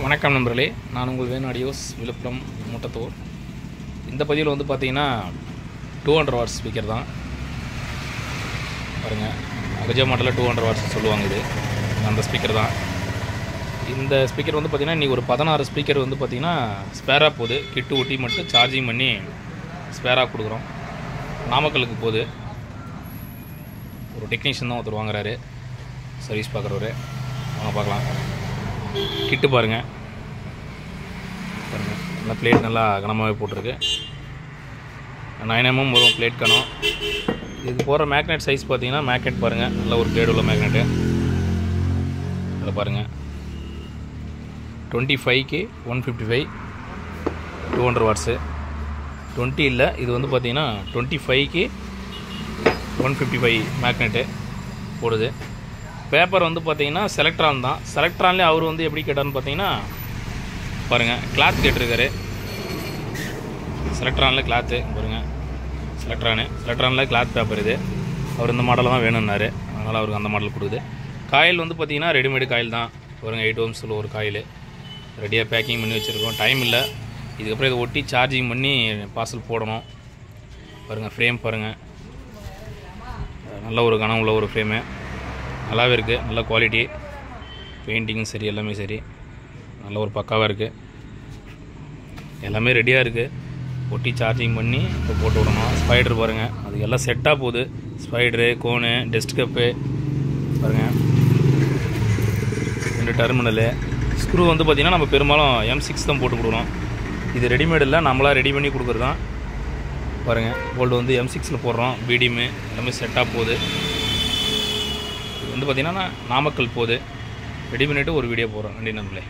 வணக்கம் நண்பர்களே, நான் உங்கள் வேணு ஆடியோஸ் விழுப்புரம் முட்டத்தூர். இந்த பதிவில் வந்து பார்த்தீங்கன்னா 200 வாட்ஸ் ஸ்பீக்கர் தான் பாருங்கள். அகஜா மாடலில் 200 வாட்ஸ் சொல்லுவாங்க. இது அந்த ஸ்பீக்கர் தான். இந்த ஸ்பீக்கர் வந்து பார்த்திங்கன்னா இன்றைக்கி ஒரு 16 ஸ்பீக்கர் வந்து பார்த்திங்கன்னா ஸ்பேராக போகுது. கிட்டு ஒட்டி மட்டும் சார்ஜிங் பண்ணி ஸ்பேராக கொடுக்குறோம். நாமக்கலுக்கு போகுது. ஒரு டெக்னீஷியன் தான் ஒருத்தர் வாங்குறாரு, சர்வீஸ் பார்க்குறவர். வாங்க பார்க்கலாம். கிட்டு பாருங்கள், நல்லா பிளேட் நல்லா கனமாகவே போட்டிருக்கு. 9 mm வரும் பிளேட் கனம். இதுக்கு போகிற மேக்னெட் சைஸ் பார்த்தீங்கன்னா மேக்னெட் பாருங்கள், நல்ல ஒரு பிளேட் உள்ள மேக்னெட்டு. அதில் பாருங்கள் 25K 155 200 வாட்ஸு. 20 இல்லை, இது வந்து பார்த்தீங்கன்னா 25K 155 மேக்னெட்டு போடுது. பேப்பர் வந்து பார்த்தீங்கன்னா செலக்ட்ரான் தான். செலக்ட்ரான்லேயே அவர் வந்து எப்படி கேட்டார்னு பார்த்தீங்கன்னா பாருங்கள், கிளாத் கேட்டிருக்காரு. செலக்ட்ரானில் கிளாத்து பாருங்கள், செலக்ட்ரானில் கிளாத் பேப்பர். இது அவர் இந்த மாடலில் தான் வேணும்னாரு, அதனால் அவருக்கு அந்த மாடல் கொடுக்குது. காயில் வந்து பார்த்தீங்கன்னா ரெடிமேடு காயில் தான் பாருங்கள். 8 ohms ஒரு காயில் ரெடியாக பேக்கிங் பண்ணி வச்சுருக்கோம். டைம் இல்லை, இதுக்கப்புறம் இதை ஒட்டி சார்ஜிங் பண்ணி பார்சல் போடணும். பாருங்கள் ஃப்ரேம் பாருங்கள், நல்ல ஒரு கனம் உள்ள ஒரு ஃப்ரேமு, நல்லாவே இருக்குது. நல்ல குவாலிட்டி, பெயிண்டிங்கும் சரி, எல்லாமே சரி நல்ல ஒரு பக்காவாக இருக்குது. எல்லாமே ரெடியாக இருக்குது. ஒட்டி சார்ஜிங் பண்ணி இப்போ போட்டு விடணும். ஸ்பைடர் பாருங்கள், அது எல்லாம் செட்டாக போகுது. ஸ்பைடரு, கோனு, டெஸ்ட் கப்பு பாருங்கள், 2 டெர்மினலு. ஸ்க்ரூ வந்து பார்த்திங்கன்னா நம்ம பெரும்பாலும் M6 தான் போட்டு கொடுக்கணும். இது ரெடிமேட் இல்லை, நம்மளாக ரெடி பண்ணி கொடுக்குறது தான். பாருங்கள், போல்டு வந்து M6 போடுறோம். பீடியமு எல்லாமே செட்டாக போகுது. இது வந்து பார்த்திங்கன்னா நாமக்கல் போகுது. ரெடி பண்ணிவிட்டு ஒரு வீடியோ போடுறோம். நன்றி நண்பர்களே.